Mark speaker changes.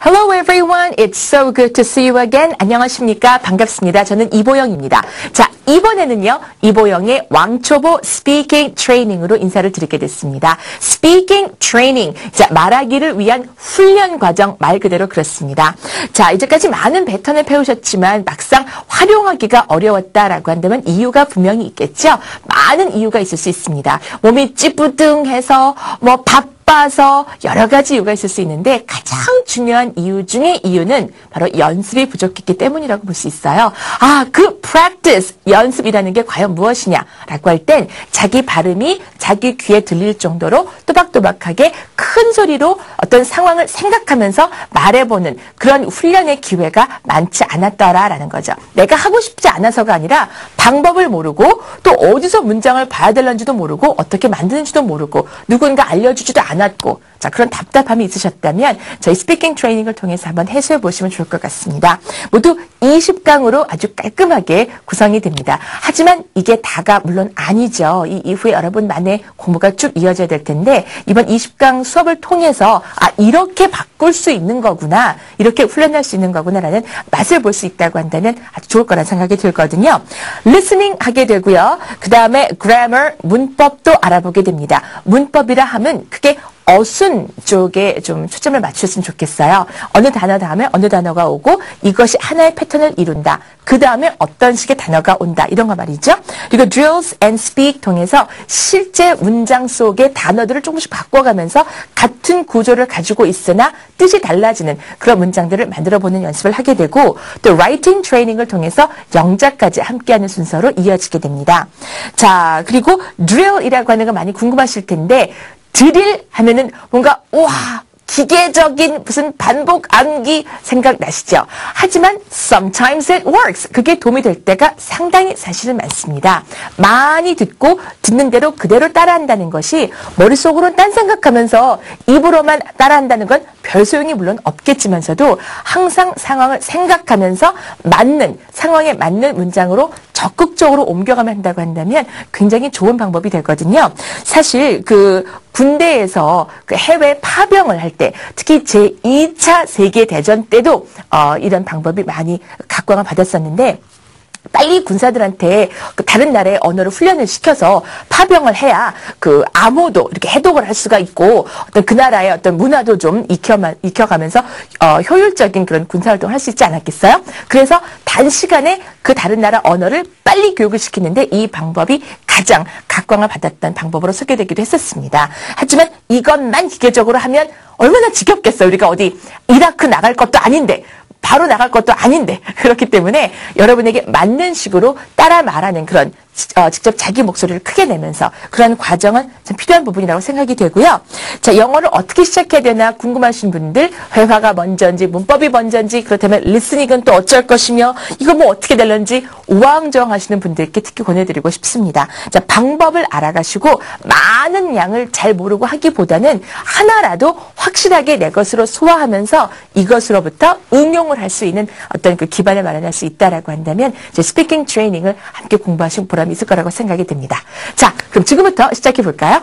Speaker 1: Hello everyone, it's so good to see you again. 안녕하십니까? 반갑습니다. 저는 이보영입니다. 자, 이번에는요, 이보영의 왕초보 스피킹 트레이닝으로 인사를 드리게 됐습니다. 스피킹 트레이닝, 자, 말하기를 위한 훈련 과정 말 그대로 그렇습니다. 자, 이제까지 많은 패턴을 배우셨지만 막상 활용하기가 어려웠다라고 한다면 이유가 분명히 있겠죠? 많은 이유가 있을 수 있습니다. 몸이 찌뿌둥해서 바빠서 여러 가지 이유가 있을 수 있는데 가장 중요한 이유 중에 이유는 바로 연습이 부족했기 때문이라고 볼 수 있어요. 그 practice, 연습이라는 게 과연 무엇이냐라고 할 땐 자기 발음이 자기 귀에 들릴 정도로 또박또박하게 큰 소리로 어떤 상황을 생각하면서 말해보는 그런 훈련의 기회가 많지 않았더라라는 거죠. 내가 하고 싶지 않아서가 아니라 방법을 모르고 또 어디서 문장을 봐야 될는지도 모르고 어떻게 만드는지도 모르고 누군가 알려주지도 않았고 자 그런 답답함이 있으셨다면 저희 스피킹 트레이닝을 통해서 한번 해소해 보시면 좋을 것 같습니다. 모두 20강으로 아주 깔끔하게 구성이 됩니다. 하지만 이게 다가 물론 아니죠. 이 이후에 여러분만의 공부가 쭉 이어져야 될 텐데 이번 20강 수업을 통해서 이렇게 바꿀 수 있는 거구나 이렇게 훈련할 수 있는 거구나라는 맛을 볼 수 있다고 한다면 아주 좋을 거라는 생각이 들거든요. listening 하게 되고요. 그 다음에 grammar, 문법도 알아보게 됩니다. 문법이라 하면 그게 어순 쪽에 좀 초점을 맞추셨으면 좋겠어요. 어느 단어 다음에 어느 단어가 오고 이것이 하나의 패턴을 이룬다. 그 다음에 어떤 식의 단어가 온다. 이런 거 말이죠. 그리고 drills and speak 통해서 실제 문장 속의 단어들을 조금씩 바꿔가면서 같은 구조를 가지고 있으나 뜻이 달라지는 그런 문장들을 만들어보는 연습을 하게 되고 또 writing 트레이닝을 통해서 영작까지 함께하는 순서로 이어지게 됩니다. 자, 그리고 drill이라고 하는 거 많이 궁금하실 텐데 드릴 하면은 뭔가 기계적인 무슨 반복 암기 생각나시죠? 하지만 sometimes it works. 그게 도움이 될 때가 상당히 사실은 많습니다. 많이 듣고 듣는 대로 그대로 따라한다는 것이 머릿속으로는 딴 생각하면서 입으로만 따라한다는 건 별 소용이 물론 없겠지만서도 항상 상황을 생각하면서 상황에 맞는 문장으로 적극적으로 옮겨가면 한다고 한다면 굉장히 좋은 방법이 되거든요. 사실 군대에서 해외 파병을 할 때 특히 제2차 세계대전 때도 이런 방법이 많이 각광을 받았었는데 빨리 군사들한테 다른 나라의 언어를 훈련을 시켜서 파병을 해야 암호도 이렇게 해독을 할 수가 있고 어떤 그 나라의 어떤 문화도 좀 익혀가면서 효율적인 그런 군사활동을 할 수 있지 않았겠어요? 그래서 단시간에 그 다른 나라 언어를 빨리 교육을 시키는데 이 방법이 가장 각광을 받았던 방법으로 소개되기도 했었습니다. 하지만 이것만 기계적으로 하면 얼마나 지겹겠어요. 우리가 어디 이라크 나갈 것도 아닌데 바로 나갈 것도 아닌데 그렇기 때문에 여러분에게 맞는 식으로 따라 말하는 그런 직접 자기 목소리를 크게 내면서 그런 과정은 참 필요한 부분이라고 생각이 되고요. 자, 영어를 어떻게 시작해야 되나 궁금하신 분들 회화가 먼저인지 문법이 먼저인지 그렇다면 리스닝은 또 어쩔 것이며 이거 어떻게 될런지 우왕좌왕 하시는 분들께 특히 권해드리고 싶습니다. 자, 방법을 알아가시고 많은 양을 잘 모르고 하기보다는 하나라도 확실하게 내 것으로 소화하면서 이것으로부터 응용을 할 수 있는 어떤 기반을 마련할 수 있다라고 한다면 이제 스피킹 트레이닝을 함께 공부하신 보람이 있을 거라고 생각이 듭니다. 자, 그럼 지금부터 시작해 볼까요?